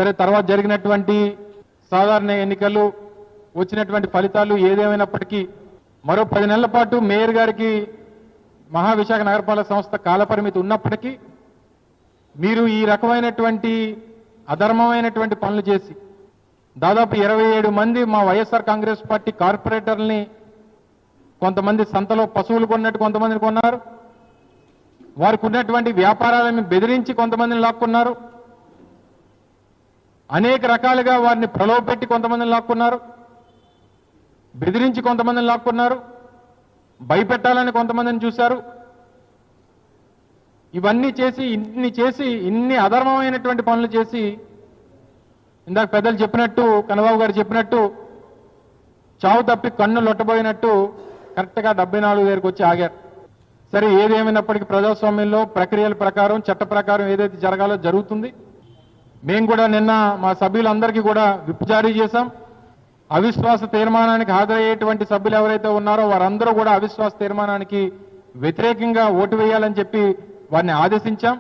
సరే, తర్వాత జరిగినటువంటి సాధారణ ఎన్నికలు వచ్చినటువంటి ఫలితాలు ఏదేమైనప్పటికీ మరో 10 నెలల పాటు మేయర్ గారికి మహావిశాఖ నగరపాలక సంస్థ కాలపరిమితి ఉన్నప్పటికీ మీరు ఈ రకమైనటువంటి అధర్మమైనటువంటి పనులు చేసి దాదాపు 27 మంది మా వైఎస్ఆర్ కాంగ్రెస్ పార్టీ కార్పొరేటర్లని కొంతమంది సంతలో పశువులు కొన్నట్టు కొంతమందిని కొన్నారు, వారికి ఉన్నటువంటి వ్యాపారాలను బెదిరించి కొంతమందిని లాక్కున్నారు, అనేక రకాలుగా వారిని ప్రలోభపెట్టి కొంతమందిని లాక్కున్నారు, బెదిరించి కొంతమందిని లాక్కున్నారు, భయపెట్టాలని కొంతమందిని చూశారు. ఇవన్నీ చేసి ఇన్ని అధర్మమైనటువంటి పనులు చేసి ఇందాక పెద్దలు చెప్పినట్టు, కన్నబాబు గారు చెప్పినట్టు, చావు తప్పి కన్ను లొట్టబోయినట్టు కరెక్ట్గా 74 దగ్గరికి వచ్చి ఆగారు. సరే, ఏదేమైనప్పటికీ ప్రజాస్వామ్యంలో ప్రక్రియల ప్రకారం చట్ట ప్రకారం ఏదైతే జరగాలో జరుగుతుంది. మేము కూడా నిన్న మా సభ్యులందరికీ కూడా విప్ జారీ చేశాం. అవిశ్వాస తీర్మానానికి హాజరయ్యేటువంటి సభ్యులు ఎవరైతే ఉన్నారో వారందరూ కూడా అవిశ్వాస తీర్మానానికి వ్యతిరేకంగా ఓటు వేయాలని చెప్పి వారిని ఆదేశించాం.